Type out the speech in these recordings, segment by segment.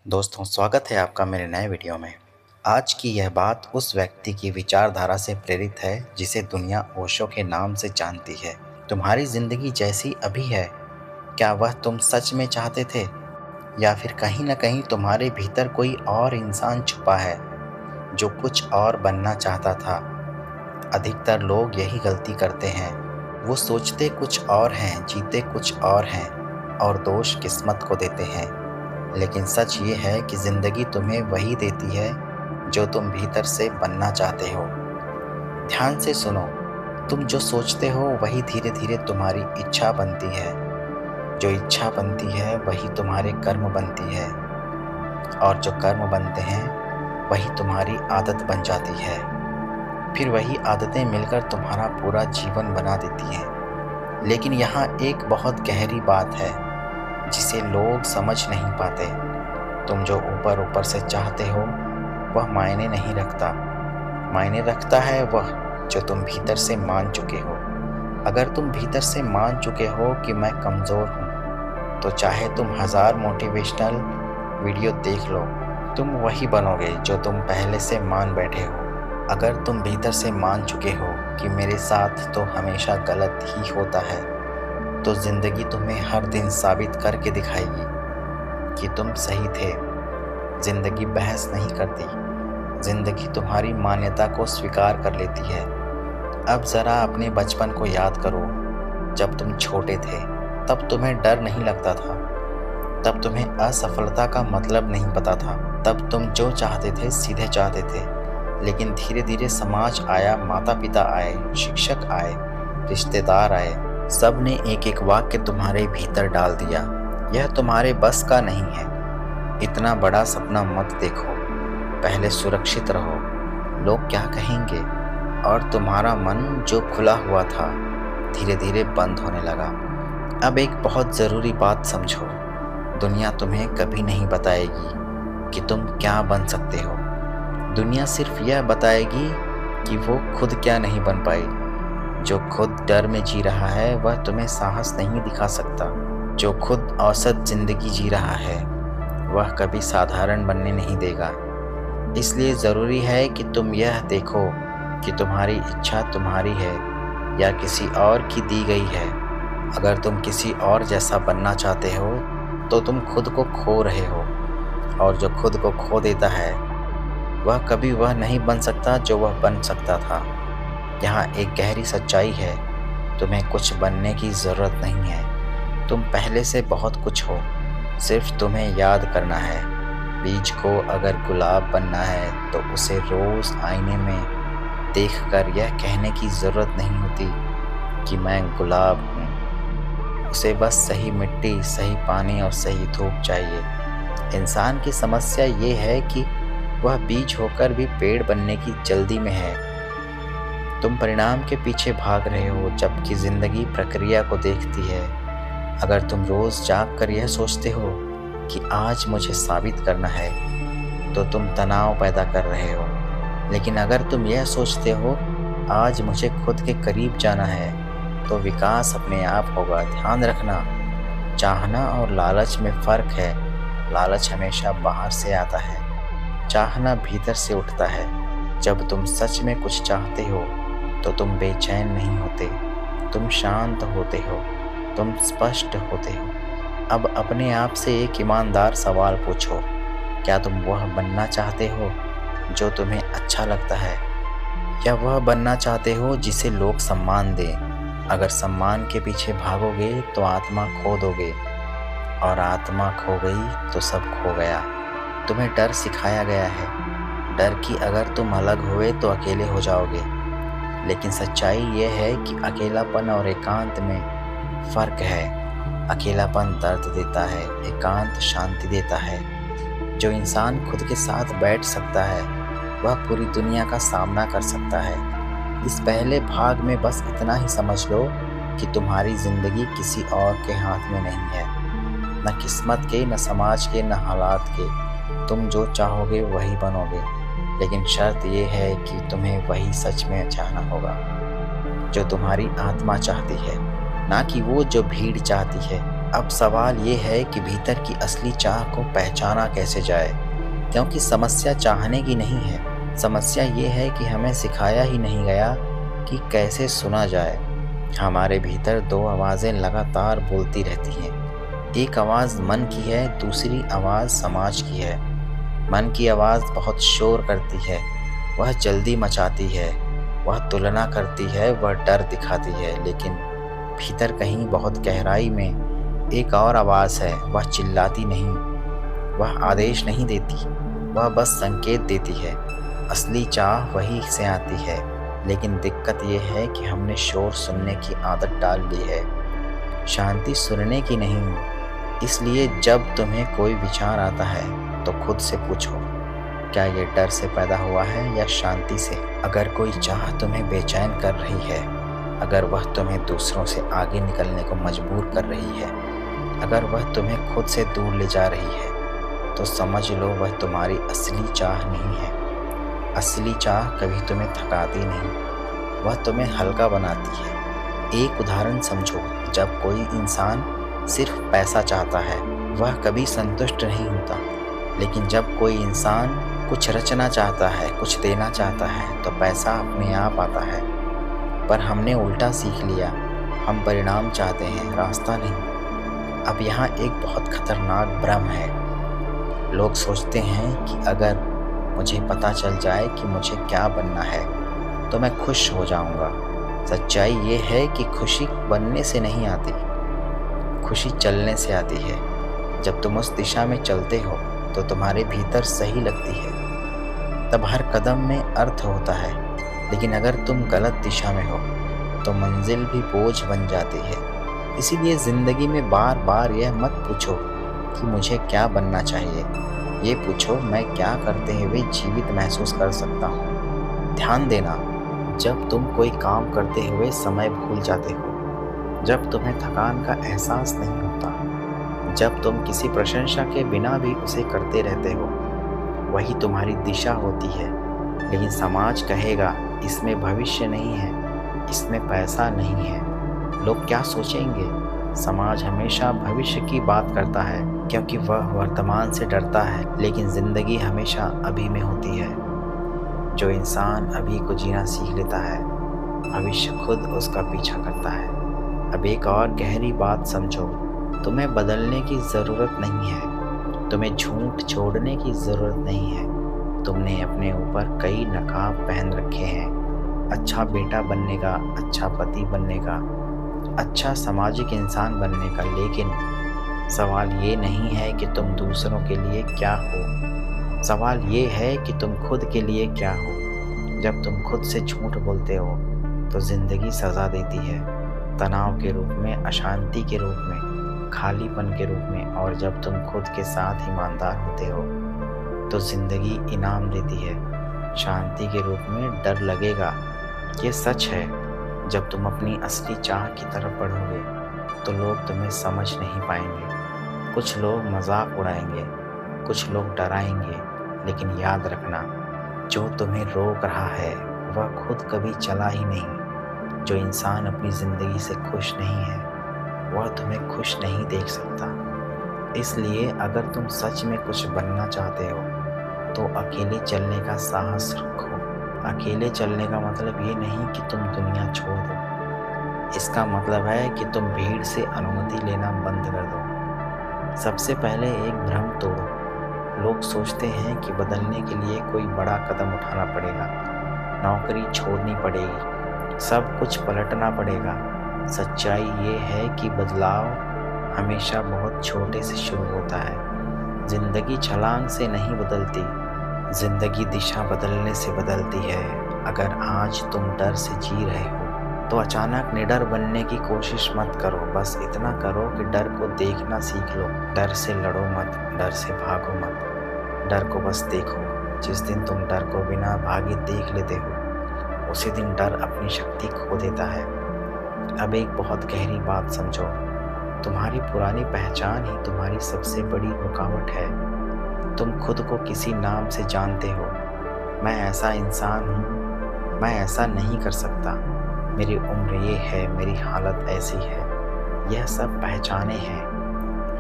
दोस्तों, स्वागत है आपका मेरे नए वीडियो में। आज की यह बात उस व्यक्ति की विचारधारा से प्रेरित है जिसे दुनिया ओशो के नाम से जानती है। तुम्हारी जिंदगी जैसी अभी है, क्या वह तुम सच में चाहते थे, या फिर कहीं न कहीं तुम्हारे भीतर कोई और इंसान छुपा है जो कुछ और बनना चाहता था? अधिकतर लोग यही गलती करते हैं। वो सोचते कुछ और हैं, जीते कुछ और हैं और दोष किस्मत को देते हैं। लेकिन सच ये है कि ज़िंदगी तुम्हें वही देती है जो तुम भीतर से बनना चाहते हो। ध्यान से सुनो, तुम जो सोचते हो वही धीरे-धीरे तुम्हारी इच्छा बनती है। जो इच्छा बनती है वही तुम्हारे कर्म बनती है, और जो कर्म बनते हैं वही तुम्हारी आदत बन जाती है। फिर वही आदतें मिलकर तुम्हारा पूरा जीवन बना देती हैं। लेकिन यहाँ एक बहुत गहरी बात है जिसे लोग समझ नहीं पाते। तुम जो ऊपर-ऊपर से चाहते हो वह मायने नहीं रखता। मायने रखता है वह जो तुम भीतर से मान चुके हो। अगर तुम भीतर से मान चुके हो कि मैं कमज़ोर हूँ, तो चाहे तुम 1000 मोटिवेशनल वीडियो देख लो, तुम वही बनोगे जो तुम पहले से मान बैठे हो। अगर तुम भीतर से मान चुके हो कि मेरे साथ तो हमेशा गलत ही होता है, तो ज़िंदगी तुम्हें हर दिन साबित करके दिखाएगी कि तुम सही थे। ज़िंदगी बहस नहीं करती, ज़िंदगी तुम्हारी मान्यता को स्वीकार कर लेती है। अब ज़रा अपने बचपन को याद करो। जब तुम छोटे थे तब तुम्हें डर नहीं लगता था, तब तुम्हें असफलता का मतलब नहीं पता था, तब तुम जो चाहते थे सीधे चाहते थे। लेकिन धीरे धीरे समाज आया, माता पिता आए, शिक्षक आए, रिश्तेदार आए, सब ने एक एक वाक्य तुम्हारे भीतर डाल दिया, यह तुम्हारे बस का नहीं है, इतना बड़ा सपना मत देखो, पहले सुरक्षित रहो, लोग क्या कहेंगे। और तुम्हारा मन जो खुला हुआ था धीरे धीरे बंद होने लगा। अब एक बहुत ज़रूरी बात समझो, दुनिया तुम्हें कभी नहीं बताएगी कि तुम क्या बन सकते हो। दुनिया सिर्फ यह बताएगी कि वो खुद क्या नहीं बन पाई। जो खुद डर में जी रहा है वह तुम्हें साहस नहीं दिखा सकता। जो खुद औसत जिंदगी जी रहा है वह कभी साधारण बनने नहीं देगा। इसलिए ज़रूरी है कि तुम यह देखो कि तुम्हारी इच्छा तुम्हारी है या किसी और की दी गई है। अगर तुम किसी और जैसा बनना चाहते हो तो तुम खुद को खो रहे हो, और जो खुद को खो देता है वह कभी वह नहीं बन सकता जो वह बन सकता था। यहाँ एक गहरी सच्चाई है, तुम्हें कुछ बनने की ज़रूरत नहीं है। तुम पहले से बहुत कुछ हो, सिर्फ तुम्हें याद करना है। बीज को अगर गुलाब बनना है तो उसे रोज़ आईने में देखकर यह कहने की ज़रूरत नहीं होती कि मैं गुलाब हूँ। उसे बस सही मिट्टी, सही पानी और सही धूप चाहिए। इंसान की समस्या ये है कि वह बीज होकर भी पेड़ बनने की जल्दी में है। तुम परिणाम के पीछे भाग रहे हो जबकि ज़िंदगी प्रक्रिया को देखती है। अगर तुम रोज़ जाग कर यह सोचते हो कि आज मुझे साबित करना है, तो तुम तनाव पैदा कर रहे हो। लेकिन अगर तुम यह सोचते हो आज मुझे खुद के करीब जाना है, तो विकास अपने आप होगा। ध्यान रखना, चाहना और लालच में फ़र्क है। लालच हमेशा बाहर से आता है, चाहना भीतर से उठता है। जब तुम सच में कुछ चाहते हो तो तुम बेचैन नहीं होते, तुम शांत होते हो, तुम स्पष्ट होते हो। अब अपने आप से एक ईमानदार सवाल पूछो, क्या तुम वह बनना चाहते हो जो तुम्हें अच्छा लगता है, या वह बनना चाहते हो जिसे लोग सम्मान दें? अगर सम्मान के पीछे भागोगे तो आत्मा खो दोगे, और आत्मा खो गई तो सब खो गया। तुम्हें डर सिखाया गया है, डर कि अगर तुम अलग हुए तो अकेले हो जाओगे। लेकिन सच्चाई ये है कि अकेलापन और एकांत में फ़र्क है। अकेलापन दर्द देता है, एकांत शांति देता है। जो इंसान खुद के साथ बैठ सकता है वह पूरी दुनिया का सामना कर सकता है। इस पहले भाग में बस इतना ही समझ लो कि तुम्हारी ज़िंदगी किसी और के हाथ में नहीं है, न किस्मत के, न समाज के, न हालात के। तुम जो चाहोगे वही बनोगे, लेकिन शर्त यह है कि तुम्हें वही सच में चाहना होगा जो तुम्हारी आत्मा चाहती है, ना कि वो जो भीड़ चाहती है। अब सवाल ये है कि भीतर की असली चाह को पहचाना कैसे जाए, क्योंकि समस्या चाहने की नहीं है। समस्या ये है कि हमें सिखाया ही नहीं गया कि कैसे सुना जाए। हमारे भीतर दो आवाज़ें लगातार बोलती रहती हैं। एक आवाज़ मन की है, दूसरी आवाज़ समाज की है। मन की आवाज़ बहुत शोर करती है, वह जल्दी मचाती है, वह तुलना करती है, वह डर दिखाती है। लेकिन भीतर कहीं बहुत गहराई में एक और आवाज़ है। वह चिल्लाती नहीं, वह आदेश नहीं देती, वह बस संकेत देती है। असली चाह वही से आती है, लेकिन दिक्कत यह है कि हमने शोर सुनने की आदत डाल ली है, शांति सुनने की नहीं। इसलिए जब तुम्हें कोई विचार आता है तो खुद से पूछो, क्या ये डर से पैदा हुआ है या शांति से? अगर कोई चाह तुम्हें बेचैन कर रही है, अगर वह तुम्हें दूसरों से आगे निकलने को मजबूर कर रही है, अगर वह तुम्हें खुद से दूर ले जा रही है, तो समझ लो वह तुम्हारी असली चाह नहीं है। असली चाह कभी तुम्हें थकाती नहीं, वह तुम्हें हल्का बनाती है। एक उदाहरण समझो, जब कोई इंसान सिर्फ पैसा चाहता है, वह कभी संतुष्ट नहीं होता। लेकिन जब कोई इंसान कुछ रचना चाहता है, कुछ देना चाहता है, तो पैसा अपने आप आता है। पर हमने उल्टा सीख लिया, हम परिणाम चाहते हैं, रास्ता नहीं। अब यहाँ एक बहुत खतरनाक भ्रम है। लोग सोचते हैं कि अगर मुझे पता चल जाए कि मुझे क्या बनना है तो मैं खुश हो जाऊंगा। सच्चाई ये है कि खुशी बनने से नहीं आती, खुशी चलने से आती है। जब तुम उस दिशा में चलते हो तो तुम्हारे भीतर सही लगती है, तब हर कदम में अर्थ होता है। लेकिन अगर तुम गलत दिशा में हो तो मंजिल भी बोझ बन जाती है। इसीलिए ज़िंदगी में बार बार यह मत पूछो कि मुझे क्या बनना चाहिए, ये पूछो मैं क्या करते हुए जीवित महसूस कर सकता हूँ। ध्यान देना, जब तुम कोई काम करते हुए समय भूल जाते हो, जब तुम्हें थकान का एहसास नहीं होता, जब तुम किसी प्रशंसा के बिना भी उसे करते रहते हो, वही तुम्हारी दिशा होती है। लेकिन समाज कहेगा इसमें भविष्य नहीं है, इसमें पैसा नहीं है, लोग क्या सोचेंगे। समाज हमेशा भविष्य की बात करता है क्योंकि वह वर्तमान से डरता है, लेकिन ज़िंदगी हमेशा अभी में होती है। जो इंसान अभी को जीना सीख लेता है, भविष्य खुद उसका पीछा करता है। अब एक और गहरी बात समझो, तुम्हें बदलने की ज़रूरत नहीं है, तुम्हें झूठ छोड़ने की ज़रूरत नहीं है। तुमने अपने ऊपर कई नकाब पहन रखे हैं, अच्छा बेटा बनने का, अच्छा पति बनने का, अच्छा सामाजिक इंसान बनने का। लेकिन सवाल ये नहीं है कि तुम दूसरों के लिए क्या हो, सवाल ये है कि तुम खुद के लिए क्या हो। जब तुम खुद से झूठ बोलते हो तो ज़िंदगी सज़ा देती है, तनाव के रूप में, अशांति के रूप में, खालीपन के रूप में। और जब तुम खुद के साथ ईमानदार होते हो तो ज़िंदगी इनाम देती है, शांति के रूप में। डर लगेगा, ये सच है। जब तुम अपनी असली चाह की तरफ बढ़ोगे तो लोग तुम्हें समझ नहीं पाएंगे। कुछ लोग मजाक उड़ाएंगे, कुछ लोग डराएंगे, लेकिन याद रखना, जो तुम्हें रोक रहा है वह खुद कभी चला ही नहीं। जो इंसान अपनी ज़िंदगी से खुश नहीं है वह तुम्हें खुश नहीं देख सकता। इसलिए अगर तुम सच में कुछ बनना चाहते हो तो अकेले चलने का साहस रखो। अकेले चलने का मतलब ये नहीं कि तुम दुनिया छोड़ दो, इसका मतलब है कि तुम भीड़ से अनुमति लेना बंद कर दो। सबसे पहले एक भ्रम तोड़ो। लोग सोचते हैं कि बदलने के लिए कोई बड़ा कदम उठाना पड़ेगा, नौकरी छोड़नी पड़ेगी, सब कुछ पलटना पड़ेगा। सच्चाई ये है कि बदलाव हमेशा बहुत छोटे से शुरू होता है। ज़िंदगी छलांग से नहीं बदलती, ज़िंदगी दिशा बदलने से बदलती है। अगर आज तुम डर से जी रहे हो तो अचानक निडर बनने की कोशिश मत करो। बस इतना करो कि डर को देखना सीख लो। डर से लड़ो मत, डर से भागो मत, डर को बस देखो। जिस दिन तुम डर को बिना भागे देख लेते हो, उसी दिन डर अपनी शक्ति खो देता है। अब एक बहुत गहरी बात समझो, तुम्हारी पुरानी पहचान ही तुम्हारी सबसे बड़ी रुकावट है। तुम खुद को किसी नाम से जानते हो, मैं ऐसा इंसान हूँ, मैं ऐसा नहीं कर सकता, मेरी उम्र ये है, मेरी हालत ऐसी है। यह सब पहचाने हैं,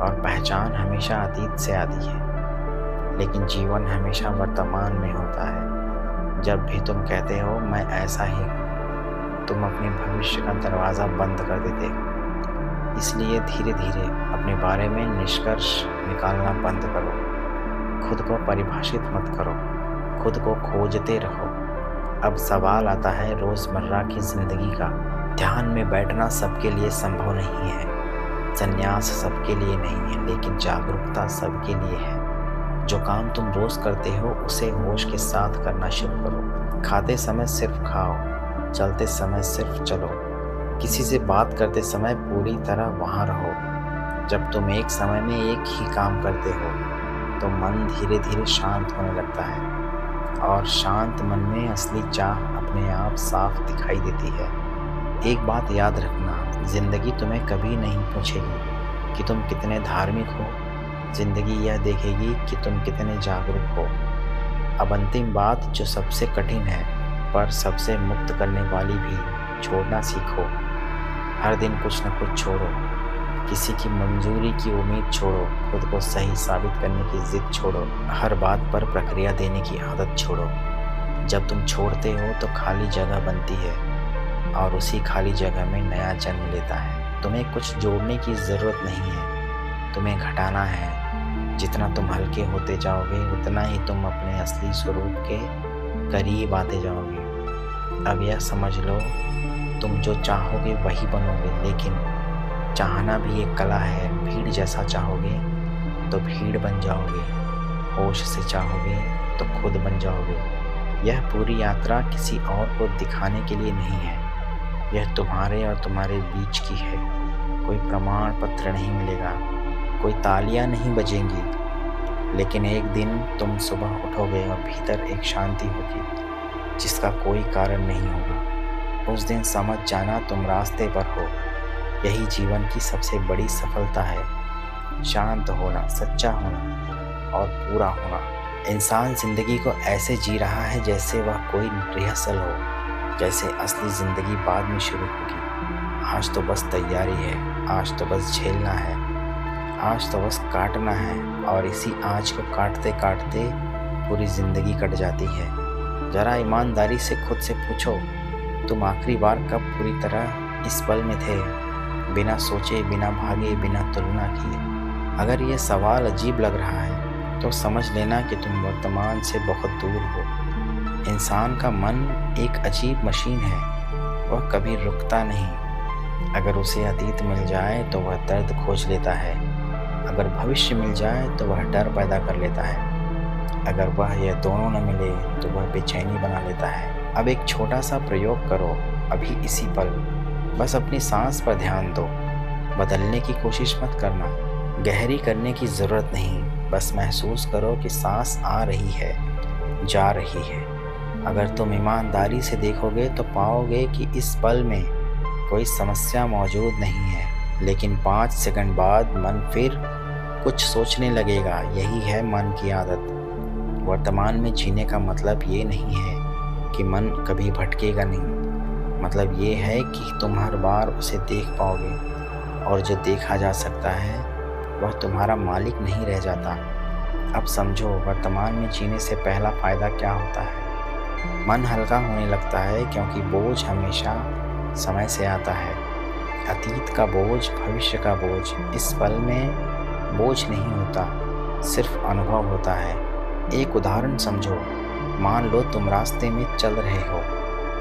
और पहचान हमेशा अतीत से आती है, लेकिन जीवन हमेशा वर्तमान में होता है। जब भी तुम कहते हो मैं ऐसा ही हूँ, तुम अपने भविष्य का दरवाज़ा बंद कर देते हो। इसलिए धीरे धीरे अपने बारे में निष्कर्ष निकालना बंद करो। खुद को परिभाषित मत करो, खुद को खोजते रहो। अब सवाल आता है रोज़मर्रा की ज़िंदगी का। ध्यान में बैठना सबके लिए संभव नहीं है, संन्यास सबके लिए नहीं है, लेकिन जागरूकता सबके लिए है। जो काम तुम रोज़ करते हो उसे होश के साथ करना शुरू करो। खाते समय सिर्फ खाओ, चलते समय सिर्फ चलो, किसी से बात करते समय पूरी तरह वहाँ रहो। जब तुम एक समय में एक ही काम करते हो तो मन धीरे धीरे शांत होने लगता है, और शांत मन में असली चाह अपने आप साफ दिखाई देती है। एक बात याद रखना, ज़िंदगी तुम्हें कभी नहीं पूछेगी कि तुम कितने धार्मिक हो। ज़िंदगी यह देखेगी कि तुम कितने जागरूक हो। अब अंतिम बात जो सबसे कठिन है पर सबसे मुक्त करने वाली भी, छोड़ना सीखो। हर दिन कुछ न कुछ छोड़ो, किसी की मंजूरी की उम्मीद छोड़ो, खुद को सही साबित करने की जिद छोड़ो, हर बात पर प्रक्रिया देने की आदत छोड़ो। जब तुम छोड़ते हो तो खाली जगह बनती है, और उसी खाली जगह में नया जन्म लेता है। तुम्हें कुछ जोड़ने की ज़रूरत नहीं है, तुम्हें घटाना है। जितना तुम हल्के होते जाओगे उतना ही तुम अपने असली स्वरूप के करीब आते जाओगे। अब यह समझ लो, तुम जो चाहोगे वही बनोगे, लेकिन चाहना भी एक कला है। भीड़ जैसा चाहोगे तो भीड़ बन जाओगे, होश से चाहोगे तो खुद बन जाओगे। यह पूरी यात्रा किसी और को दिखाने के लिए नहीं है, यह तुम्हारे और तुम्हारे बीच की है। कोई प्रमाण पत्र नहीं मिलेगा, कोई तालियां नहीं बजेंगी, लेकिन एक दिन तुम सुबह उठोगे और भीतर एक शांति होगी जिसका कोई कारण नहीं होगा। उस दिन समझ जाना तुम रास्ते पर हो। यही जीवन की सबसे बड़ी सफलता है, शांत होना, सच्चा होना और पूरा होना। इंसान ज़िंदगी को ऐसे जी रहा है जैसे वह कोई रिहर्सल हो, जैसे असली ज़िंदगी बाद में शुरू होगी। आज तो बस तैयारी है, आज तो बस झेलना है, आज तो बस काटना है, और इसी आज को काटते काटते पूरी ज़िंदगी कट जाती है। ज़रा ईमानदारी से खुद से पूछो, तुम आखिरी बार कब पूरी तरह इस पल में थे, बिना सोचे, बिना भागे, बिना तुलना किए? अगर ये सवाल अजीब लग रहा है तो समझ लेना कि तुम वर्तमान से बहुत दूर हो। इंसान का मन एक अजीब मशीन है, वह कभी रुकता नहीं। अगर उसे अतीत मिल जाए तो वह दर्द खोज लेता है, अगर भविष्य मिल जाए तो वह डर पैदा कर लेता है, अगर वह यह दोनों न मिले तो वह बेचैनी बना लेता है। अब एक छोटा सा प्रयोग करो, अभी इसी पल बस अपनी सांस पर ध्यान दो। बदलने की कोशिश मत करना, गहरी करने की ज़रूरत नहीं, बस महसूस करो कि सांस आ रही है, जा रही है। अगर तुम ईमानदारी से देखोगे तो पाओगे कि इस पल में कोई समस्या मौजूद नहीं है, लेकिन 5 सेकंड बाद मन फिर कुछ सोचने लगेगा। यही है मन की आदत। वर्तमान में जीने का मतलब ये नहीं है कि मन कभी भटकेगा नहीं, मतलब ये है कि तुम हर बार उसे देख पाओगे, और जो देखा जा सकता है वह तुम्हारा मालिक नहीं रह जाता। अब समझो, वर्तमान में जीने से पहला फ़ायदा क्या होता है? मन हल्का होने लगता है, क्योंकि बोझ हमेशा समय से आता है। अतीत का बोझ, भविष्य का बोझ, इस पल में बोझ नहीं होता, सिर्फ अनुभव होता है। एक उदाहरण समझो, मान लो तुम रास्ते में चल रहे हो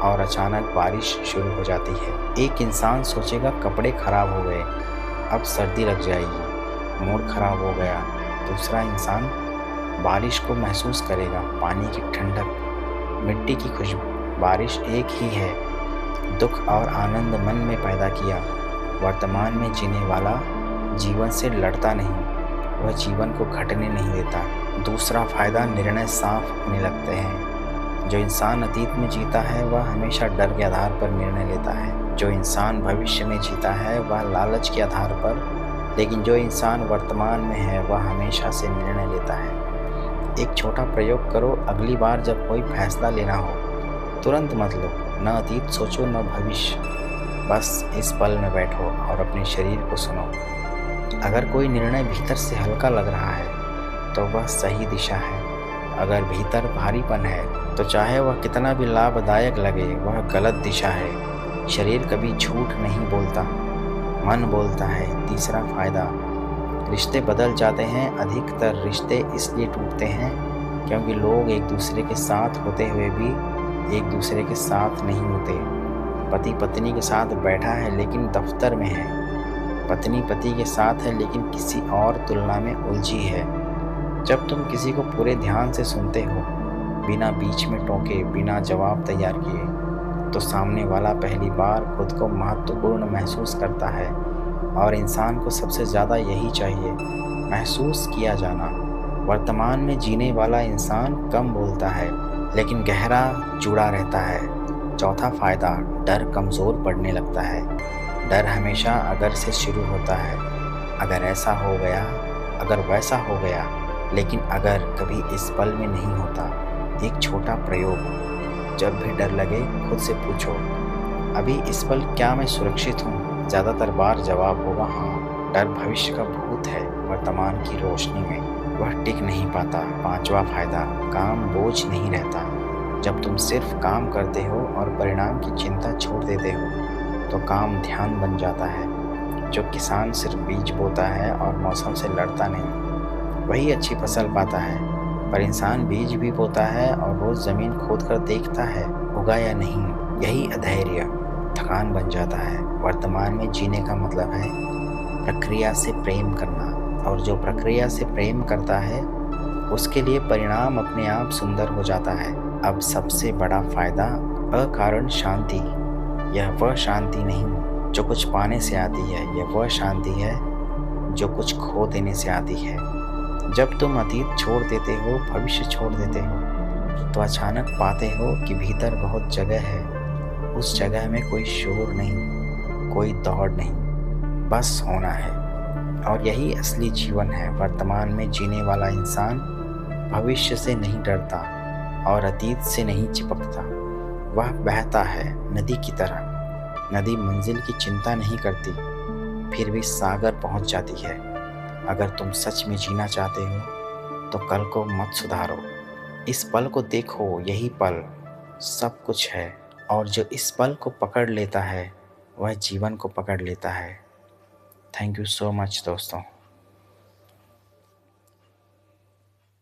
और अचानक बारिश शुरू हो जाती है। एक इंसान सोचेगा कपड़े खराब हो गए, अब सर्दी लग जाएगी, मूड खराब हो गया। दूसरा इंसान बारिश को महसूस करेगा, पानी की ठंडक, मिट्टी की खुशबू। बारिश एक ही है, दुख और आनंद मन में पैदा किया। वर्तमान में जीने वाला जीवन से लड़ता नहीं, वह जीवन को घटने नहीं देता। दूसरा फ़ायदा, निर्णय साफ होने लगते हैं। जो इंसान अतीत में जीता है वह हमेशा डर के आधार पर निर्णय लेता है। जो इंसान भविष्य में जीता है वह लालच के आधार पर, लेकिन जो इंसान वर्तमान में है वह हमेशा से निर्णय लेता है। एक छोटा प्रयोग करो, अगली बार जब कोई फैसला लेना हो तुरंत मत लो, न अतीत सोचो न भविष्य, बस इस पल में बैठो और अपने शरीर को सुनो। अगर कोई निर्णय भीतर से हल्का लग रहा है तो वह सही दिशा है। अगर भीतर भारीपन है तो चाहे वह कितना भी लाभदायक लगे, वह गलत दिशा है। शरीर कभी झूठ नहीं बोलता, मन बोलता है। तीसरा फायदा, रिश्ते बदल जाते हैं। अधिकतर रिश्ते इसलिए टूटते हैं क्योंकि लोग एक दूसरे के साथ होते हुए भी एक दूसरे के साथ नहीं होते। पति पत्नी के साथ बैठा है लेकिन दफ्तर में है। पत्नी पति के साथ है लेकिन किसी और तुलना में उलझी है। जब तुम किसी को पूरे ध्यान से सुनते हो, बिना बीच में टोके, बिना जवाब तैयार किए, तो सामने वाला पहली बार खुद को महत्वपूर्ण महसूस करता है। और इंसान को सबसे ज़्यादा यही चाहिए, महसूस किया जाना। वर्तमान में जीने वाला इंसान कम बोलता है लेकिन गहरा जुड़ा रहता है। चौथा फायदा, डर कमज़ोर पड़ने लगता है। डर हमेशा अगर से शुरू होता है। अगर ऐसा हो गया, अगर वैसा हो गया। लेकिन अगर कभी इस पल में नहीं होता। एक छोटा प्रयोग, जब भी डर लगे खुद से पूछो, अभी इस पल क्या मैं सुरक्षित हूँ? ज़्यादातर बार जवाब होगा हाँ। डर भविष्य का भूत है, वर्तमान की रोशनी में वह टिक नहीं पाता। पांचवा फायदा, काम बोझ नहीं रहता। जब तुम सिर्फ काम करते हो और परिणाम की चिंता छोड़ देते हो तो काम ध्यान बन जाता है। जो किसान सिर्फ बीज बोता है और मौसम से लड़ता नहीं, वही अच्छी फसल पाता है। पर इंसान बीज भी बोता है और रोज ज़मीन खोद कर देखता है उगा या नहीं। यही अधैर्य थकान बन जाता है। वर्तमान में जीने का मतलब है प्रक्रिया से प्रेम करना, और जो प्रक्रिया से प्रेम करता है उसके लिए परिणाम अपने आप सुंदर हो जाता है। अब सबसे बड़ा फायदा, अकारण शांति। यह वह शांति नहीं जो कुछ पाने से आती है, यह वह शांति है जो कुछ खो देने से आती है। जब तुम अतीत छोड़ देते हो, भविष्य छोड़ देते हो, तो अचानक पाते हो कि भीतर बहुत जगह है। उस जगह में कोई शोर नहीं, कोई दौड़ नहीं, बस होना है। और यही असली जीवन है। वर्तमान में जीने वाला इंसान भविष्य से नहीं डरता और अतीत से नहीं चिपकता। वह बहता है नदी की तरह। नदी मंजिल की चिंता नहीं करती, फिर भी सागर पहुंच जाती है। अगर तुम सच में जीना चाहते हो तो कल को मत सुधारो, इस पल को देखो। यही पल सब कुछ है, और जो इस पल को पकड़ लेता है वह जीवन को पकड़ लेता है। थैंक यू सो मच दोस्तों।